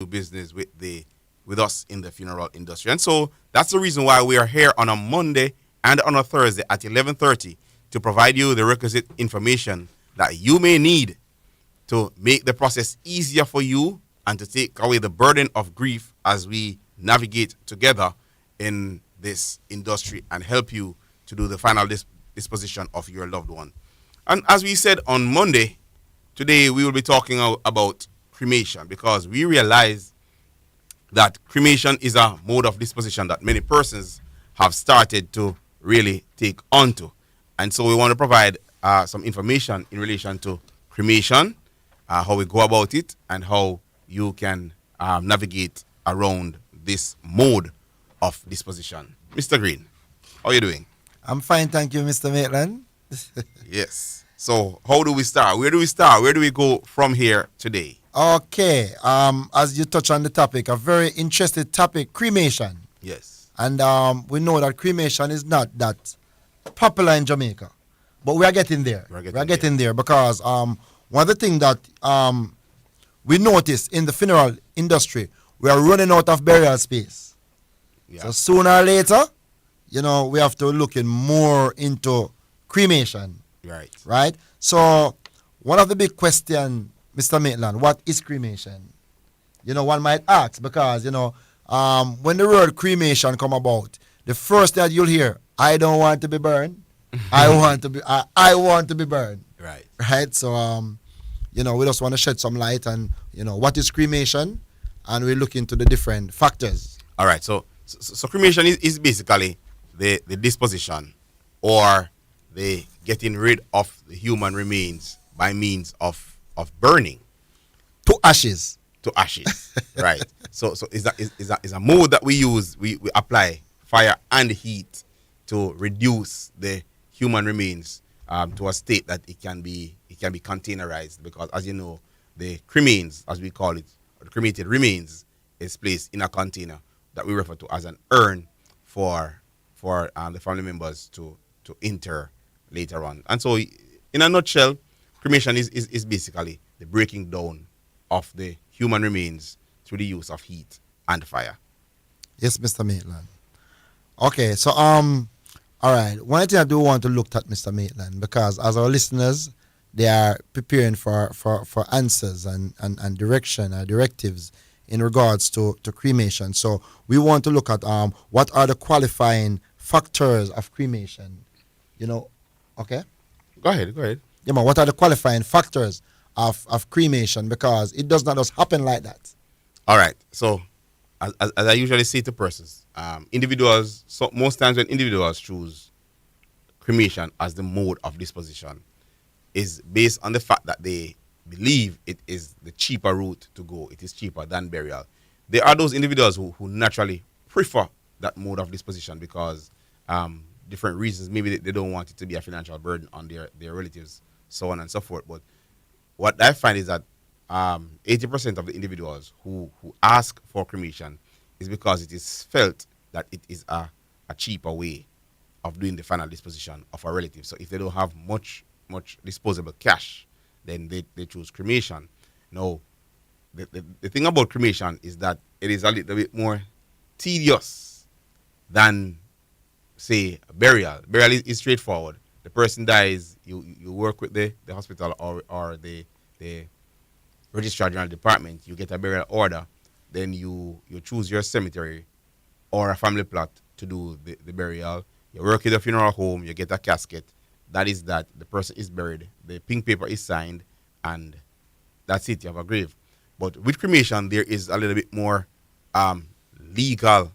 do business with us in the funeral industry. And so that's the reason why we are here on a Monday and on a Thursday at 11:30 to provide you the requisite information that you may need to make the process easier for you and to take away the burden of grief as we navigate together in this industry and help you to do the final disposition of your loved one. And as we said on Monday, today we will be talking about cremation, because we realize that cremation is a mode of disposition that many persons have started to really take onto. And so we want to provide some information in relation to cremation, how we go about it, and how you can navigate around this mode of disposition. Mr. Green, how are you doing? I'm fine, thank you, Mr. Maitland. Yes. So how do we start? Where do we start? Where do we go from here today? Okay, as you touch on the topic, a very interesting topic, cremation. Yes. And we know that cremation is not that popular in Jamaica, but we are getting there. We're getting there because one of the things that we notice in the funeral industry, we are running out of burial space. Yeah. So sooner or later, we have to look more into cremation. Right. Right? So one of the big questions, Mr. Maitland, what is cremation? One might ask because, when the word cremation come about, the first that you'll hear, I don't want to be burned. I want to be burned. Right. Right? So, we just want to shed some light on, what is cremation, and we look into the different factors. All right. So cremation is basically the disposition or the getting rid of the human remains by means of burning to ashes. Right. So is a mode that we use. We apply fire and heat to reduce the human remains to a state that it can be containerized, because, as you know, the cremains, as we call it, or the cremated remains, is placed in a container that we refer to as an urn for the family members to inter later on. And so, in a nutshell, cremation is basically the breaking down of the human remains through the use of heat and fire. Yes, Mr. Maitland. Okay, so all right. One thing I do want to look at, Mr. Maitland, because as our listeners, they are preparing for answers and direction or directives in regards to cremation. So we want to look at what are the qualifying factors of cremation. Okay? Go ahead. Yeah, man, what are the qualifying factors of cremation? Because it does not just happen like that. All right. So, as I usually say to persons, individuals, so most times when individuals choose cremation as the mode of disposition, is based on the fact that they believe it is the cheaper route to go. It is cheaper than burial. There are those individuals who naturally prefer that mode of disposition because different reasons. Maybe they don't want it to be a financial burden on their relatives, so on and so forth. But what I find is that 80% of the individuals who ask for cremation is because it is felt that it is a cheaper way of doing the final disposition of a relative. So if they don't have much disposable cash, then they choose cremation. Now, the thing about cremation is that it is a little bit more tedious than, say, burial. Burial is straightforward. The person dies, you work with the hospital or the registrar general department, you get a burial order, then you choose your cemetery or a family plot to do the burial. You work at the funeral home, you get a casket. That is that. The person is buried, the pink paper is signed, and that's it, you have a grave. But with cremation, there is a little bit more legal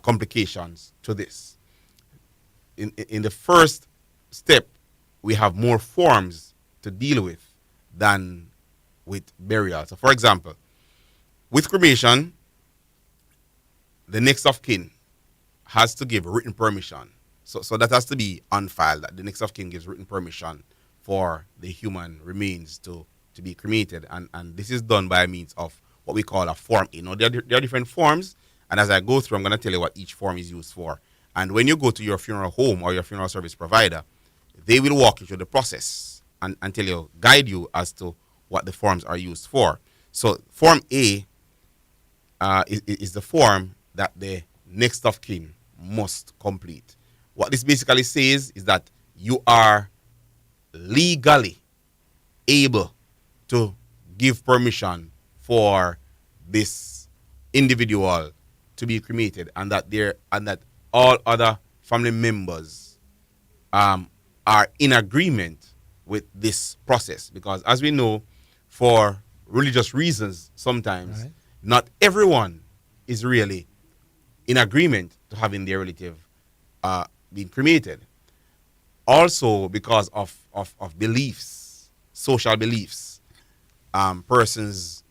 complications to this. In the first step, we have more forms to deal with than with burial. So, for example, with cremation, the next of kin has to give written permission. So that has to be on file, that the next of kin gives written permission for the human remains to be cremated. And this is done by means of what we call a Form A. Now, there are different forms, and as I go through, I'm going to tell you what each form is used for. And when you go to your funeral home or your funeral service provider, they will walk you through the process and guide you as to what the forms are used for. So Form A is the form that the next of kin must complete. What this basically says is that you are legally able to give permission for this individual to be cremated, and that all other family members are in agreement with this process, because as we know, for religious reasons, sometimes Right. not everyone is really in agreement to having their relative being cremated. Also, because of beliefs, social beliefs, persons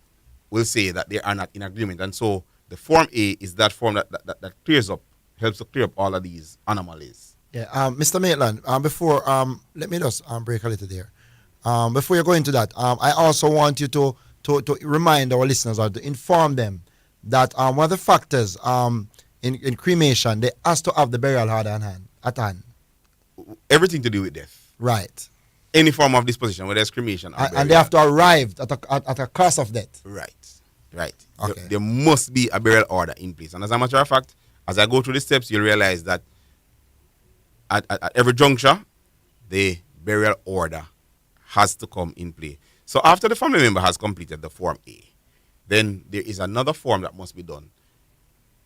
will say that they are not in agreement. And so the Form A is that form that clears up, helps to clear up all of these anomalies. Yeah, Mr. Maitland, before let me just break a little there. Before you go into that, I also want you to remind our listeners or to inform them that one of the factors in cremation, they has to have the burial order at hand. Everything to do with death. Right. Any form of disposition, whether it's cremation or And burial. they have to arrive at a cause of death. Right. Right. Okay. There must be a burial order in place. And as a matter of fact, as I go through the steps, you'll realize that at every juncture, the burial order has to come in play. So after the family member has completed the Form A, then there is another form that must be done.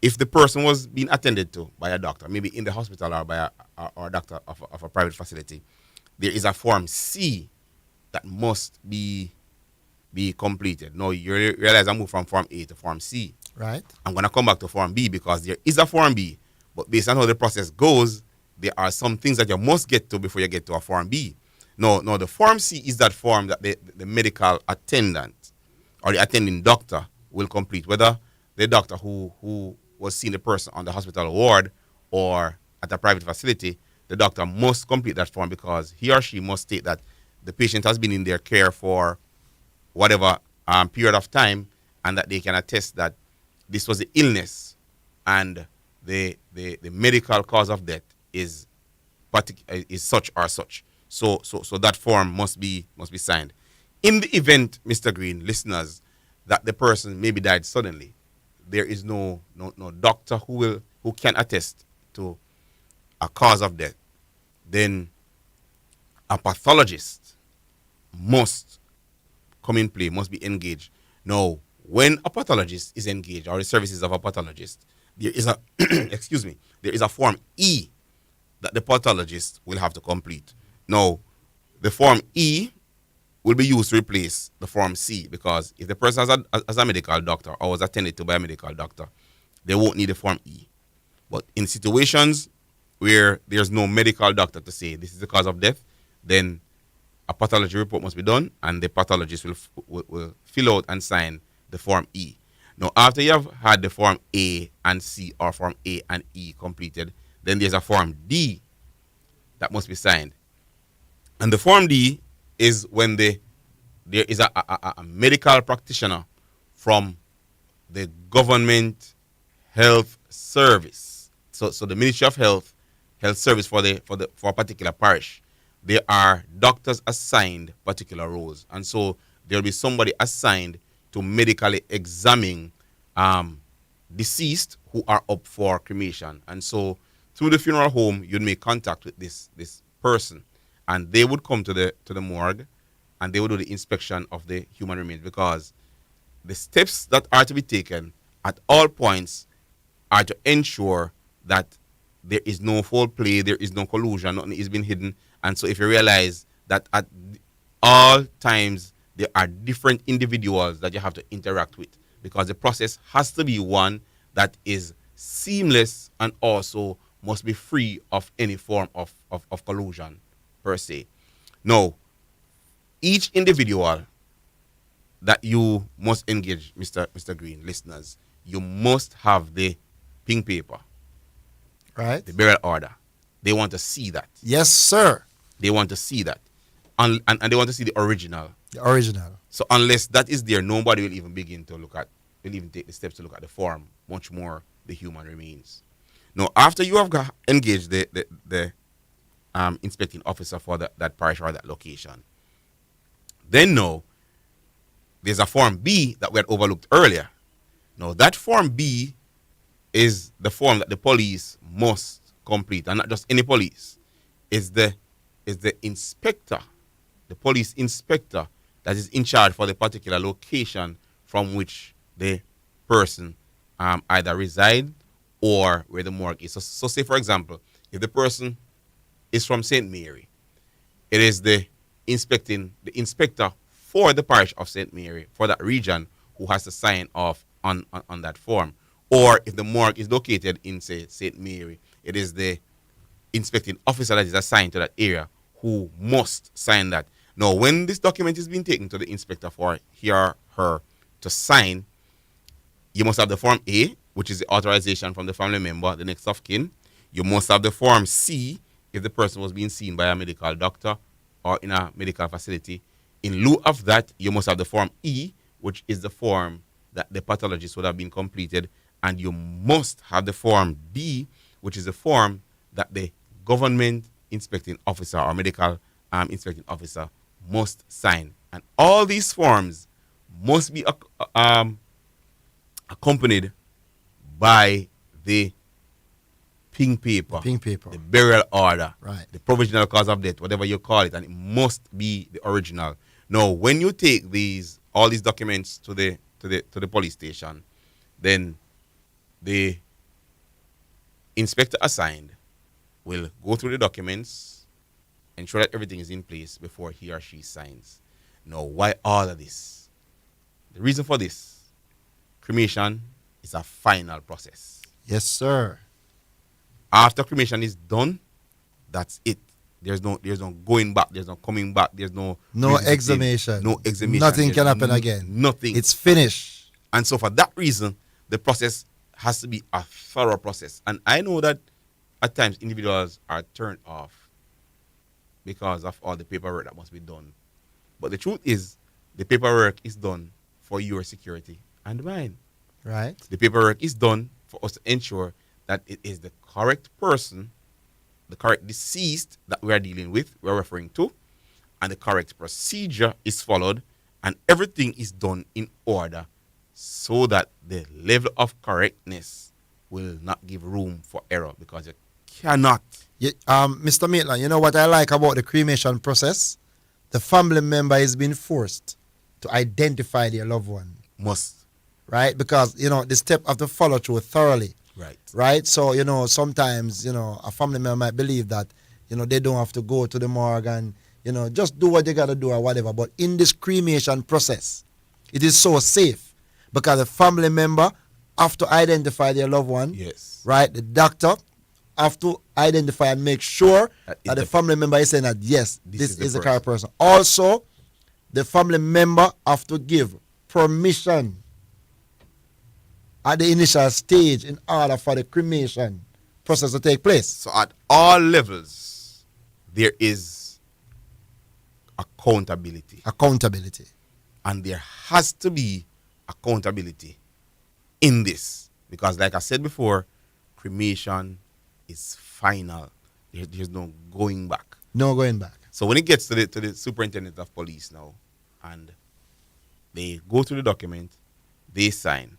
If the person was being attended to by a doctor, maybe in the hospital or by a doctor of a private facility, there is a Form C that must be completed. Now, you realize I moved from Form A to Form C. Right. I'm going to come back to Form B because there is a Form B, but based on how the process goes, there are some things that you must get to before you get to a Form B. No, the Form C is that form that the medical attendant or the attending doctor will complete, whether the doctor who was seeing the person on the hospital ward or at a private facility. The doctor must complete that form because he or she must state that the patient has been in their care for whatever period of time, and that they can attest that this was the illness and the medical cause of death is such or such. So that form must be signed. In the event, Mr. Green, listeners, that the person maybe died suddenly, there is no doctor who can attest to a cause of death. Then a pathologist must come in play, must be engaged. Now, when a pathologist is engaged, or the services of a pathologist, there is a excuse me, there is a Form E that the pathologist will have to complete. Now, the Form E will be used to replace the Form C, because if the person has a medical doctor or was attended to by a medical doctor, they won't need the Form E. But in situations where there's no medical doctor to say this is the cause of death, then a pathology report must be done, and the pathologist will fill out and sign the Form E. Now, after you have had the Form A and C, or Form A and E completed, then there's a Form D that must be signed. And the Form D is when there is a medical practitioner from the government health service. So the Ministry of Health Service for a particular parish. There are doctors assigned particular roles, and so there will be somebody assigned to medically examine deceased who are up for cremation. And so through the funeral home, you'd make contact with this person, and they would come to the morgue, and they would do the inspection of the human remains, because the steps that are to be taken at all points are to ensure that there is no foul play, there is no collusion, nothing is being hidden. And so if you realize that at all times there are different individuals that you have to interact with, because the process has to be one that is seamless and also must be free of any form of collusion per se. Now, each individual that you must engage, Mr. Green, listeners, you must have the pink paper, Right. the burial order. They want to see that. Yes, sir. They want to see that. And they want to see the original. The original. So unless that is there, nobody will even begin to will even take the steps to look at the form, much more the human remains. Now, after you have engaged the inspecting officer for that parish or that location, then now there's a Form B that we had overlooked earlier. Now, that Form B is the form that the police must complete, and not just any police. Is the inspector, the police inspector, that is in charge for the particular location from which the person either reside or where the morgue is. So say for example, if the person is from St. Mary, it is the inspector for the parish of St. Mary for that region who has to sign off on that form. Or if the morgue is located in, say, St. Mary, it is the inspecting officer that is assigned to that area who must sign that. Now, when this document is being taken to the inspector for he or her to sign, you must have the Form A, which is the authorization from the family member, the next of kin. You must have the Form C, if the person was being seen by a medical doctor or in a medical facility. In lieu of that, you must have the Form E, which is the form that the pathologist would have been completed. And you must have the Form B, which is the form that the government inspecting officer or medical inspecting officer must sign. And all these forms must be accompanied by the pink paper, the burial order, right, the provisional cause of death, whatever you call it, and it must be the original. Now, when you take all these documents to the police station, then the inspector assigned will go through the documents, ensure that everything is in place before he or she signs. Now, why all of this? The reason for this, cremation is a final process. Yes, sir. After cremation is done, that's it. There's no going back. There's no coming back. There's no exhumation. No exhumation. Nothing can happen again. Nothing. It's finished. And so for that reason, the process has to be a thorough process. And I know that at times individuals are turned off because of all the paperwork that must be done. But the truth is, the paperwork is done for your security and mine. Right. The paperwork is done for us to ensure that it is the correct person, the correct deceased that we are dealing with, we're referring to, and the correct procedure is followed, and everything is done in order so that the level of correctness will not give room for error, because you cannot. Yeah, Mr. Maitland, you know what I like about the cremation process? The family member is being forced to identify their loved one. Must. Right? Because, the step have to follow through thoroughly. Right. Right? So, sometimes, a family member might believe that, they don't have to go to the morgue and, just do what they got to do or whatever. But in this cremation process, it is so safe because the family member have to identify their loved one. Yes. Right? The doctor have to identify and make sure that the family member is saying that, yes, this is the correct person. Also, the family member have to give permission at the initial stage in order for the cremation process to take place. So at all levels, there is accountability. Accountability. And there has to be accountability in this. Because like I said before, cremation is final. There's no going back. No going back. So when it gets to the superintendent of police now, and they go through the document, they sign.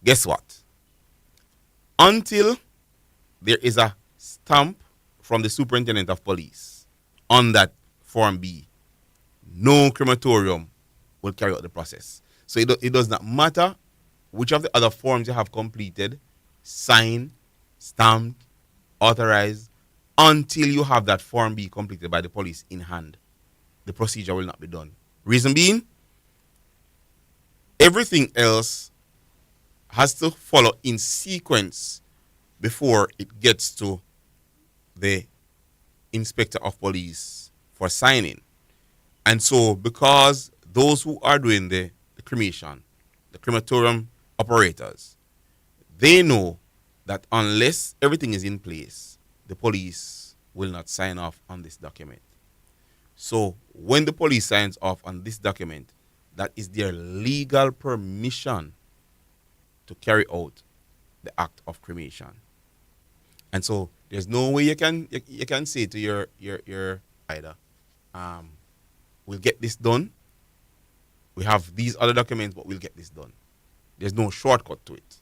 Guess what? Until there is a stamp from the superintendent of police on that Form B, no crematorium will carry out the process. So it does not matter which of the other forms you have completed, signed, stamped, authorized, until you have that Form B completed by the police in hand. The procedure will not be done. Reason being, everything else has to follow in sequence before it gets to the inspector of police for signing. And so because those who are doing the cremation, the crematorium operators, they know that unless everything is in place, the police will not sign off on this document. So when the police signs off on this document, that is their legal permission to carry out the act of cremation. And so there's no way you can say to your either, we'll get this done. We have these other documents, but we'll get this done. There's no shortcut to it.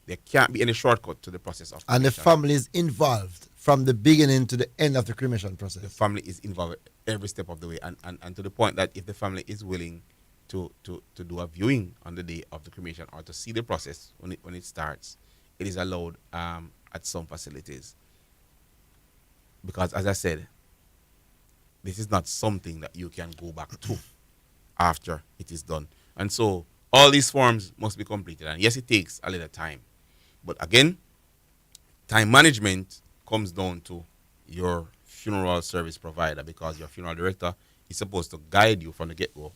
There can't be any shortcut to the process of And the cremation. family is involved from the beginning to the end of the cremation process. The family is involved every step of the way, and to the point that if the family is willing to do a viewing on the day of the cremation or to see the process when it starts, it is allowed at some facilities. Because as I said, this is not something that you can go back to after it is done. And so all these forms must be completed. And yes, it takes a little time. But again, time management comes down to your funeral service provider, because your funeral director is supposed to guide you from the get-go.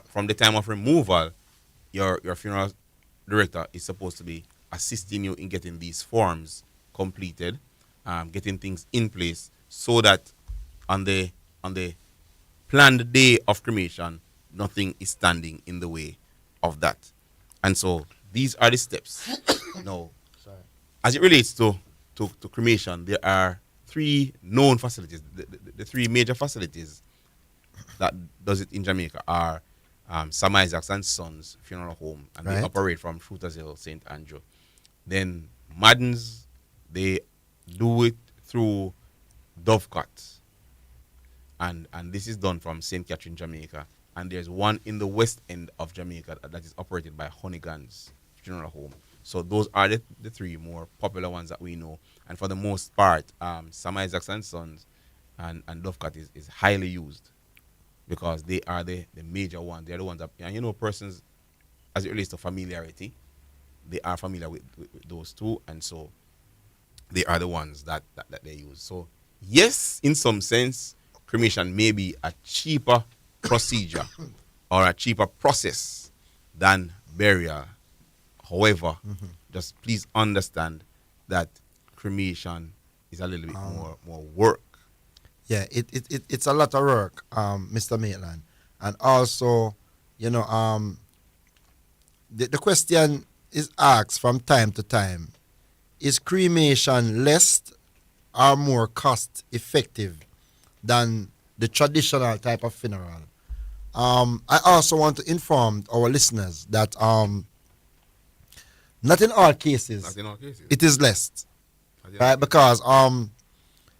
From the time of removal, your funeral director is supposed to be assisting you in getting these forms completed, getting things in place, so that on the planned day of cremation, nothing is standing in the way of that. And so these are the steps. Now, as it relates to cremation, there are three known facilities. The three major facilities that does it in Jamaica are Sam Isaacs and Sons Funeral Home, and they operate from Shooters Hill, St. Andrew. Then Madden's, they do it through Dovecot, and this is done from St. Catherine, Jamaica. And there's one in the west end of Jamaica that is operated by Honeygan's Funeral Home. So those are the three more popular ones that we know. And for the most part, Sam Isaacs and Sons and Dovecot is highly used, because they are the major ones. They're the ones that, and persons, as it relates to familiarity, they are familiar with those two. And so they are the ones that they use. So yes, in some sense, cremation may be a cheaper procedure or a cheaper process than burial. However, just please understand that cremation is a little bit more work. Yeah, it's a lot of work, Mr. Maitland. And also, the question is asked from time to time: is cremation less or more cost effective than the traditional type of funeral? I also want to inform our listeners that not in all cases it is less, right? Because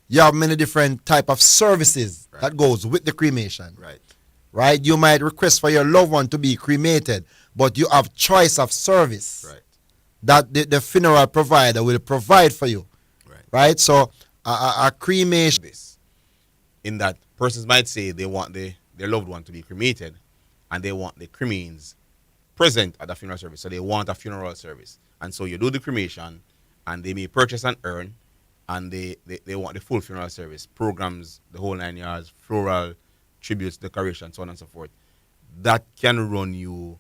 you have many different type of services that goes with the cremation. Right? You might request for your loved one to be cremated, but you have choice of service that the funeral provider will provide for you. Right? So a cremation, in that persons might say they want their loved one to be cremated, and they want the cremains present at the funeral service. So they want a funeral service. And so you do the cremation, and they may purchase an urn, and they want the full funeral service, programs, the whole 9 yards, floral, tributes, decoration, so on and so forth. That can run you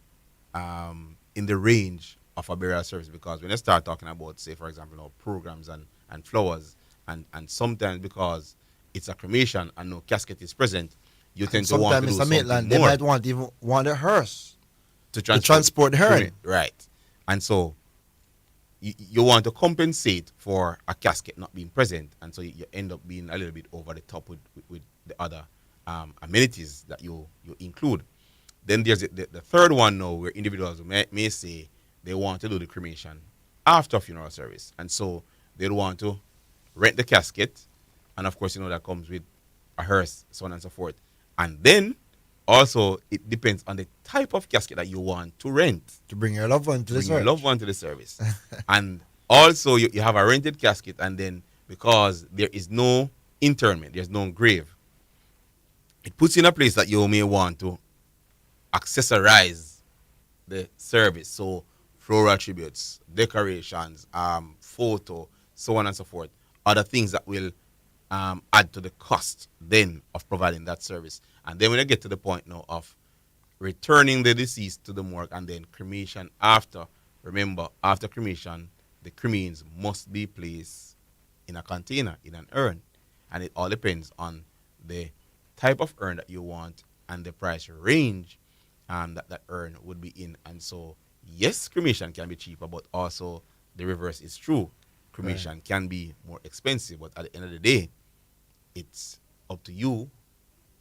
in the range of a burial service, because when you start talking about, say, for example, programs and flowers, and sometimes because it's a cremation and no casket is present, you tend to want to do Mr. something Maitland, more. they might want a hearse to transport the urn. Right. And so you want to compensate for a casket not being present, and so you end up being a little bit over the top with the other amenities that you include. Then there's the third one now, where individuals may say they want to do the cremation after funeral service, and so they want to rent the casket, and of course that comes with a hearse, so on and so forth. And then also it depends on the type of casket that you want to rent to bring your loved one to the service. And also you have a rented casket, and then because there is no interment, there's no grave, it puts you in a place that you may want to accessorize the service. So floral tributes, decorations, photo, so on and so forth, other things that will add to the cost then of providing that service. And then when you get to the point now of returning the deceased to the morgue and then cremation after, remember, after cremation, the cremains must be placed in a container, in an urn. And it all depends on the type of urn that you want and the price range that urn would be in. And so, yes, cremation can be cheaper, but also the reverse is true. Cremation can be more expensive, but at the end of the day, it's up to you,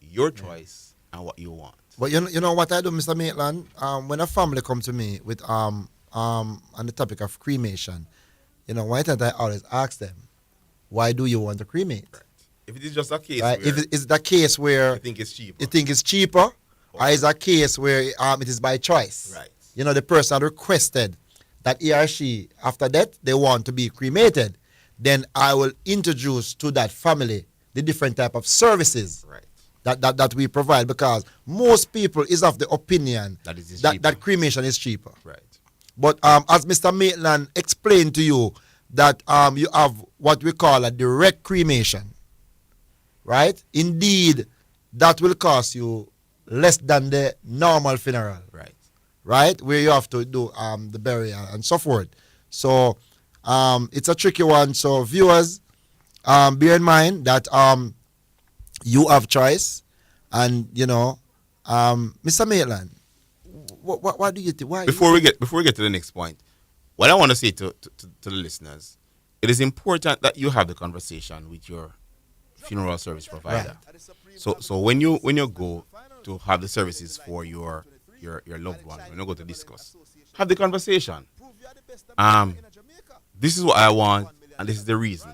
your choice, and what you want. But you know what I do, Mr. Maitland? When a family come to me with on the topic of cremation, one thing I always ask them, why do you want to cremate? Right. If it is just a case Right? If where it's the case you where think it's cheaper, you think it's cheaper, or or is a case where it is by choice. right, The person requested that he or she, after that, they want to be cremated. Then I will introduce to that family the different type of services right, that we provide, because most people is of the opinion that is that, cheaper. that cremation is cheaper. Right, But as Mr. Maitland explained to you, that you have what we call a direct cremation, right? Indeed, that will cost you less than the normal funeral, right, right? Where you have to do the burial and so forth. So it's a tricky one. So viewers, bear in mind that you have choice, and Mr. Maitland, what do you think? Why? before we get to the next point, what I want to say to the listeners, it is important that you have the conversation with your funeral service provider. So when you go to have the services for your loved one, when you go to discuss, have the conversation. This is what I want, and this is the reason.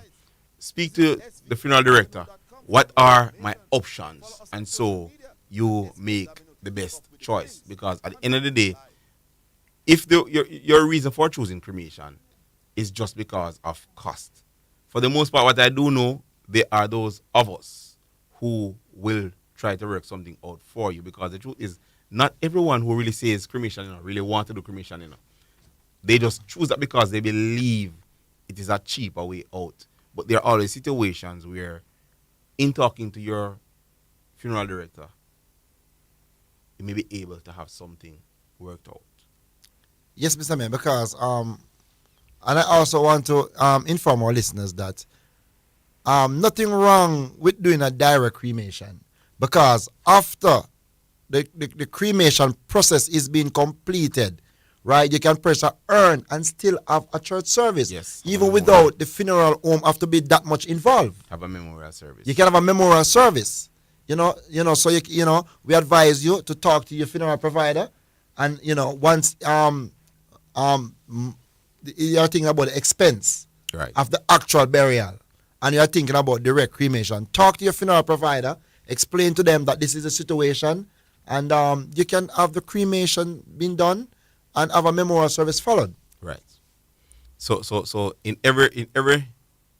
Speak to the funeral director. What are my options? And so you make the best choice, because at the end of the day, if your reason for choosing cremation is just because of cost, for the most part, what I do know, there are those of us who will try to work something out for you, because the truth is, not everyone who really says cremation, really want to do cremation, They just choose that because they believe it is a cheaper way out. But there are always situations where, in talking to your funeral director, you may be able to have something worked out. Yes, Mr. Mayor, because and I also want to inform our listeners that nothing wrong with doing a direct cremation, because after the cremation process is being completed, right, you can press a urn and still have a church service. Yes. Even without the funeral home have to be that much involved. Have a memorial service. You can have a memorial service. So we advise you to talk to your funeral provider, and once you're thinking about the expense Right. of the actual burial, and you're thinking about direct cremation, talk to your funeral provider, explain to them that this is a situation, and you can have the cremation being done and have a memorial service followed. Right. So in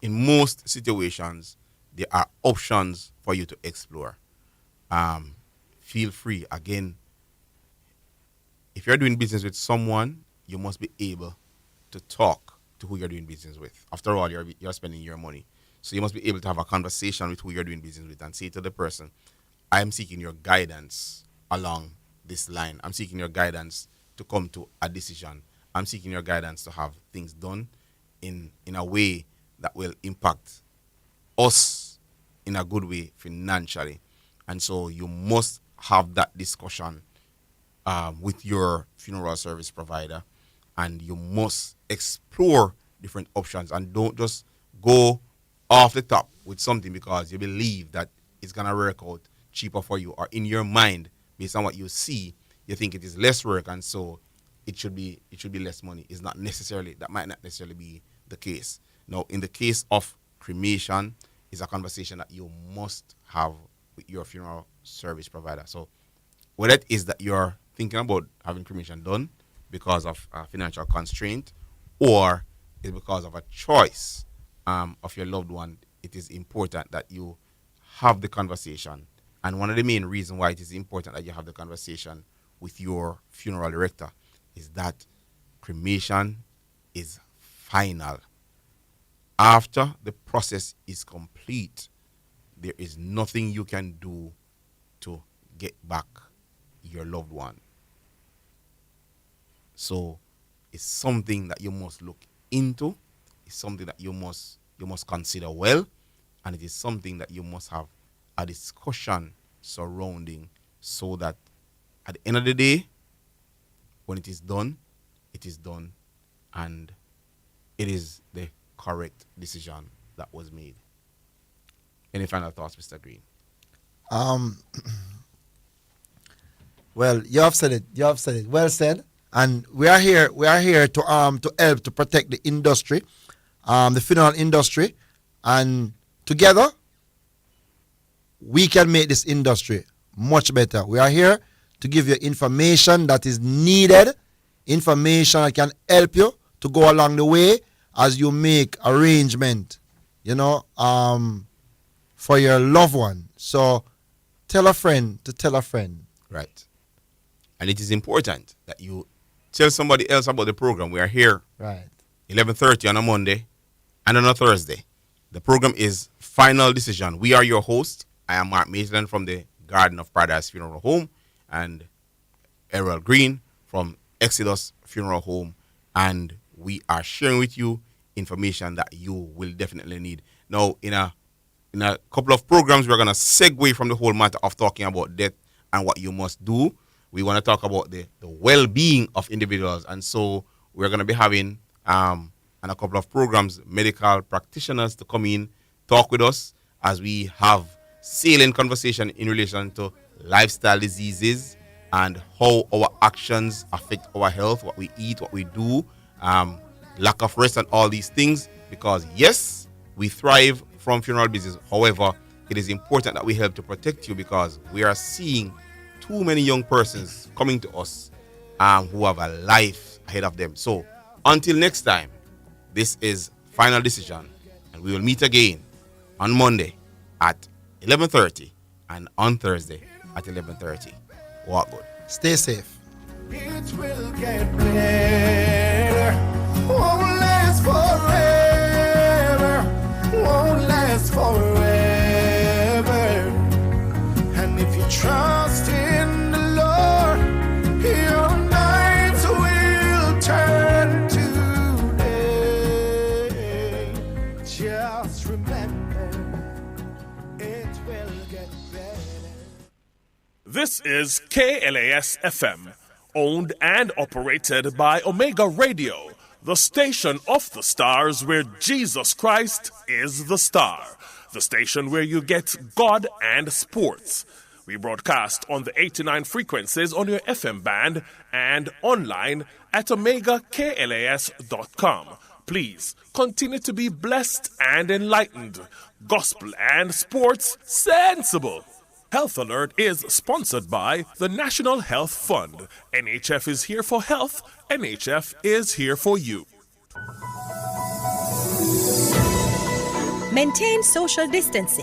most situations, there are options for you to explore. Feel free. Again, if you're doing business with someone, you must be able to talk to who you're doing business with. After all, you're spending your money. So you must be able to have a conversation with who you're doing business with and say to the person, I am seeking your guidance along this line. I'm seeking your guidance to come to a decision. I'm seeking your guidance to have things done in a way that will impact us in a good way financially. And so you must have that discussion with your funeral service provider, and you must explore different options, and don't just go off the top with something because you believe that it's going to work out cheaper for you, or in your mind, based on what you see, you think it is less work, and so it should be less money. That might not necessarily be the case. Now, in the case of cremation, it's a conversation that you must have with your funeral service provider. So whether it is that you're thinking about having cremation done because of a financial constraint, or it's because of a choice of your loved one, it is important that you have the conversation. And one of the main reasons why it is important that you have the conversation with your funeral director is that cremation is final. After the process is complete, there is nothing you can do to get back your loved one. So it's something that you must look into. It's something that you must consider well, and it is something that you must have a discussion surrounding, so that at the end of the day, when it is done, and it is the correct decision that was made. Any final thoughts, Mr. Green? Um, Well, you have said it. You have said it. Well said. And we are here. We are here to help to protect the industry, the funeral industry, and together we can make this industry much better. We are here to give you information that is needed, information that can help you to go along the way as you make arrangement, for your loved one. So tell a friend to tell a friend. Right. And it is important that you tell somebody else about the program. We are here Right. 11:30 on a Monday and on a Thursday. The program is Final Decision. We are your host. I am Mark Maitland from the Garden of Paradise Funeral Home and Errol Green from Exodus Funeral Home. And we are sharing with you information that you will definitely need. Now, in a couple of programs, we're going to segue from the whole matter of talking about death and what you must do. We want to talk about the well-being of individuals. And so we're going to be having, in a couple of programs, medical practitioners to come in, talk with us as we have salient conversation in relation to lifestyle diseases and how our actions affect our health, what we eat, what we do, lack of rest and all these things. Because yes, we thrive from funeral business. However, it is important that we help to protect you because we are seeing too many young persons coming to us who have a life ahead of them. So until next time, this is Final Decision, and we will meet again on Monday at 11:30 and on Thursday at 11:30. Walk good. Stay safe. It will get better. Won't last forever. Won't last forever. And if you trust in the Lord, your nights will turn to day. Just remember, it will get better. This is KLAS FM, owned and operated by Omega Radio, the station of the stars where Jesus Christ is the star, the station where you get God and sports. We broadcast on the 89 frequencies on your FM band and online at OmegaKLAS.com. Please continue to be blessed and enlightened. Gospel and sports sensible. Health Alert is sponsored by the National Health Fund. NHF is here for health. NHF is here for you. Maintain social distancing